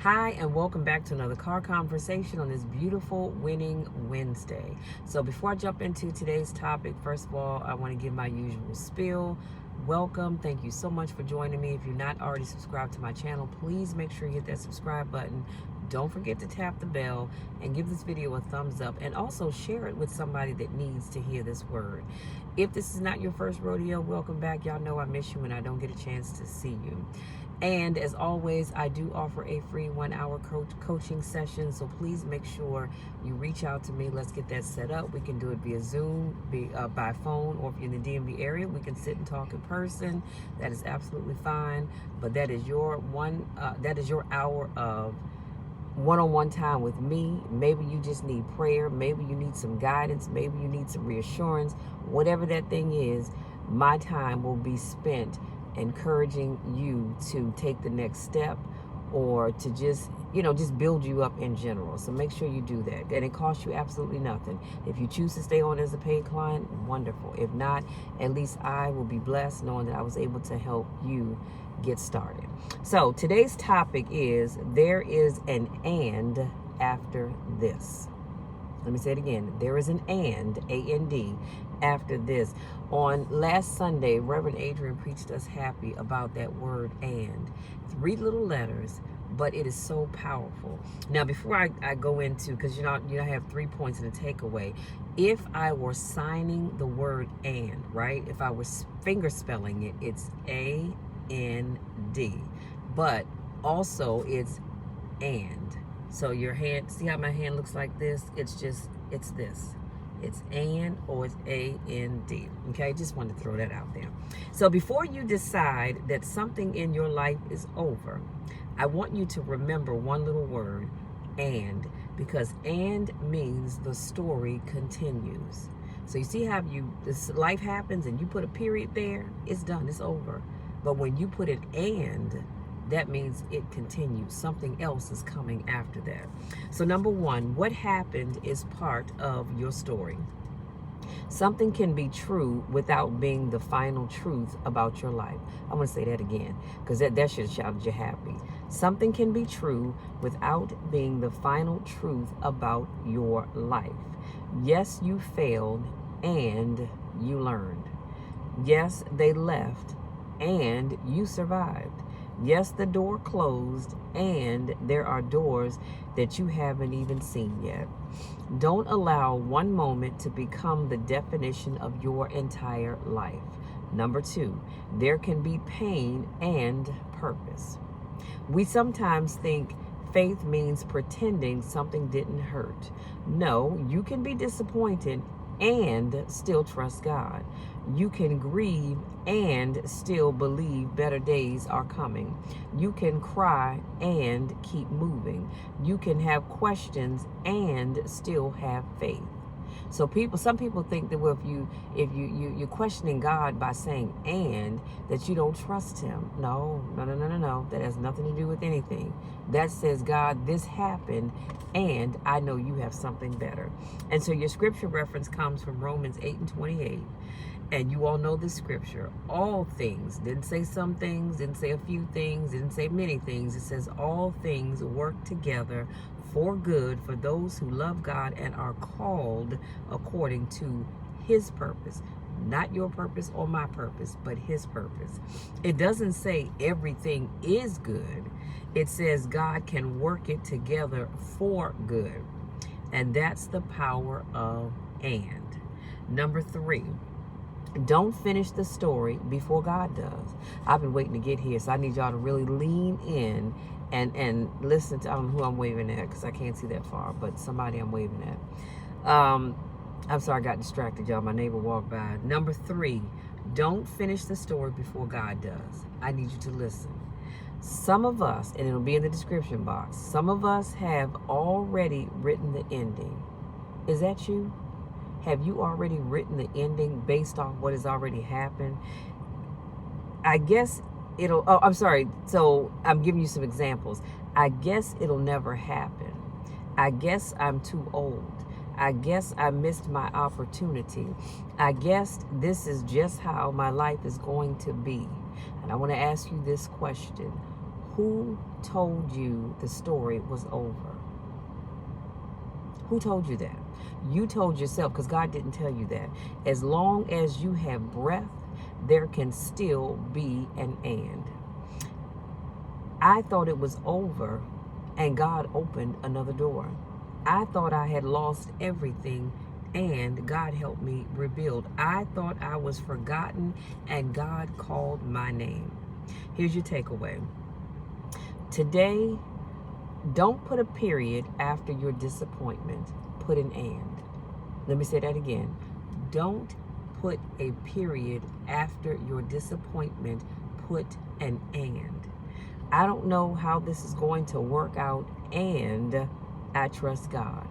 Hi, and welcome back to another car conversation on this beautiful winning Wednesday. So, before I jump into today's topic, first of all, I want to give my usual spiel. Welcome. Thank you so much for joining me. If you're not already subscribed to my channel, please make sure you hit that subscribe button. Don't forget to tap the bell and give this video a thumbs up, and also share it with somebody that needs to hear this word. If this is not your first rodeo, welcome back. Y'all know I miss you when I don't get a chance to see you. And as always, I do offer a free 1-hour coaching session. So please make sure you reach out to me. Let's get that set up. We can do it via Zoom, by phone, or if you're in the DMV area, we can sit and talk in person. That is absolutely fine. But that is your hour of one-on-one time with me. Maybe you just need prayer. Maybe you need some guidance. Maybe you need some reassurance. Whatever that thing is, my time will be spent encouraging you to take the next step, or to just build you up in general. So make sure you do that, and it costs you absolutely nothing. If you choose to stay on as a paid client, wonderful. If not, at least I will be blessed knowing that I was able to help you get started. So today's topic is, there is an and after this. Let me say it again. There is an and, A-N-D, after this. On last Sunday, Reverend Adrian preached us happy about that word and. 3 little letters, but it is so powerful. Now, before I go into, because I have 3 points in the takeaway. If I were signing the word and, right? If I was finger spelling it, it's A-N-D. But also it's and. So your hand, see how my hand looks like this? It's this. It's and, or it's A-N-D. Okay, just wanted to throw that out there. So before you decide that something in your life is over, I want you to remember one little word, and, because and means the story continues. So you see how this life happens and you put a period there, it's done, it's over. But when you put an and, that means it continues. Something else is coming after that. So number one, what happened is part of your story. Something can be true without being the final truth about your life. I'm going to say that again, because that should have shouted you happy. Something can be true without being the final truth about your life. Yes, you failed and you learned. Yes, they left and you survived. Yes, the door closed, and there are doors that you haven't even seen yet. Don't allow one moment to become the definition of your entire life. Number 2, there can be pain and purpose. We sometimes think faith means pretending something didn't hurt. No, you can be disappointed and still trust God. You can grieve and still believe better days are coming. You can cry and keep moving. You can have questions and still have faith. So some people think that, well, if you're questioning God by saying and, that you don't trust him. No. That has nothing to do with anything. That says, God, this happened and I know you have something better. And so your scripture reference comes from Romans 8:28. And you all know this scripture. All things, didn't say some things, didn't say a few things, didn't say many things. It says all things work together for good for those who love God and are called according to his purpose. Not your purpose or my purpose, but his purpose. It doesn't say everything is good. It says God can work it together for good. And that's the power of and. Number 3. Don't finish the story before God does. I've been waiting to get here, so I need y'all to really lean in and listen to, I don't know who I'm waving at because I can't see that far, but somebody I'm waving at. I'm sorry, I got distracted, y'all. My neighbor walked by. Number 3, don't finish the story before God does. I need you to listen. Some of us, and it'll be in the description box, some of us have already written the ending. Is that you? Have you already written the ending based on what has already happened? I guess I'm sorry. So I'm giving you some examples. I guess it'll never happen. I guess I'm too old. I guess I missed my opportunity. I guess this is just how my life is going to be. And I want to ask you this question. Who told you the story was over? Who told you that? You told yourself, because God didn't tell you that. As long as you have breath, there can still be an and. I thought it was over, and God opened another door. I thought I had lost everything, and God helped me rebuild. I thought I was forgotten, and God called my name. Here's your takeaway. Today, don't put a period after your disappointment. Put an and. Let me say that again. Don't put a period after your disappointment. Put an and. I don't know how this is going to work out, and I trust God.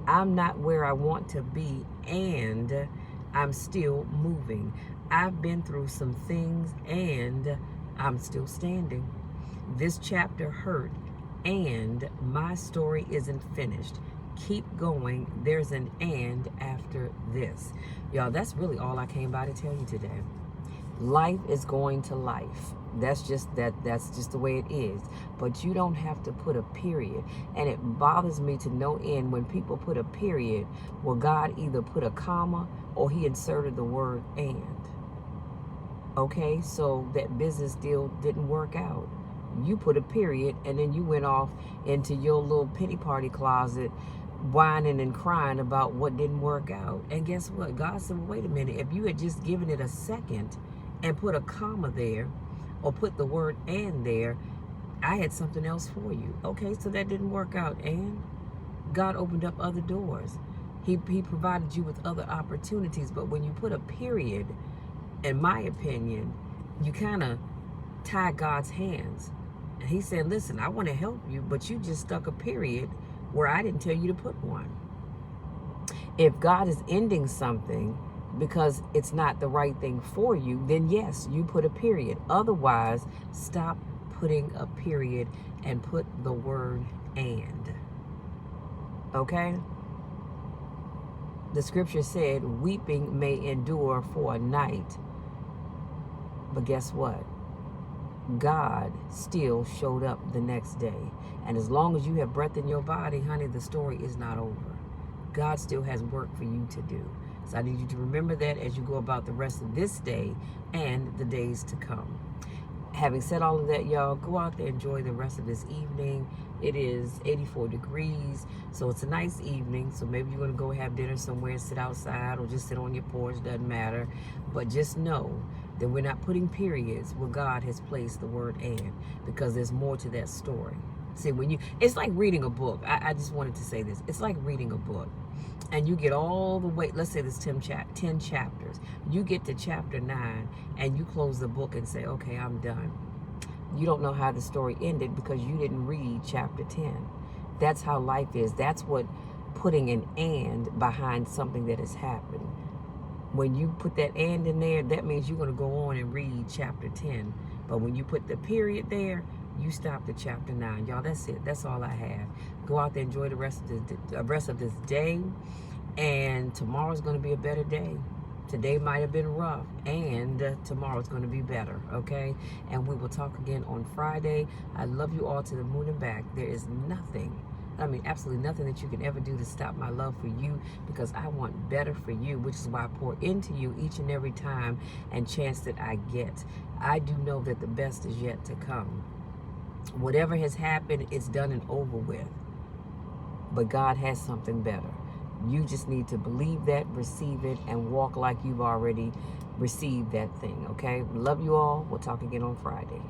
I'm not where I want to be, and I'm still moving. I've been through some things, and I'm still standing. This chapter hurt, and my story isn't finished. Keep going. There's an and after this. Y'all, that's really all I came by to tell you today. Life is going to life. That's just the way it is. But you don't have to put a period. And it bothers me to no end when people put a period where God either put a comma or he inserted the word and. Okay, so that business deal didn't work out. You put a period, and then you went off into your little pity party closet whining and crying about what didn't work out. And guess what? God said, well, wait a minute. If you had just given it a second and put a comma there or put the word and there, I had something else for you. Okay, so that didn't work out. And God opened up other doors. He provided you with other opportunities. But when you put a period, in my opinion, you kind of tie God's hands. And he said, listen, I want to help you, but you just stuck a period where I didn't tell you to put one. If God is ending something because it's not the right thing for you, then yes, you put a period. Otherwise, stop putting a period and put the word and. Okay? The scripture said, weeping may endure for a night. But guess what? God still showed up the next day. And as long as you have breath in your body, honey, the story is not over. God still has work for you to do. So I need you to remember that as you go about the rest of this day and the days to come. Having said all of that, y'all, go out there, enjoy the rest of this evening. It is 84 degrees, so it's a nice evening. So maybe you're going to go have dinner somewhere and sit outside or just sit on your porch, doesn't matter. But just know that we're not putting periods where God has placed the word and, because there's more to that story. See, it's like reading a book. I just wanted to say this. It's like reading a book. And you get all the way, let's say there's 10 chapters. You get to chapter 9 and you close the book and say, okay, I'm done. You don't know how the story ended because you didn't read chapter 10. That's how life is. That's what putting an and behind something that has happened. When you put that and in there, that means you're going to go on and read chapter 10. But when you put the period there, you stop at chapter 9. Y'all, that's it. That's all I have. Go out there, enjoy the rest of this day. And tomorrow's going to be a better day. Today might have been rough, and tomorrow's going to be better, okay? And we will talk again on Friday. I love you all to the moon and back. There is nothing, absolutely nothing that you can ever do to stop my love for you, because I want better for you, which is why I pour into you each and every time and chance that I get. I do know that the best is yet to come. Whatever has happened, it's done and over with. But God has something better. You just need to believe that, receive it, and walk like you've already received that thing, okay? Love you all. We'll talk again on Friday.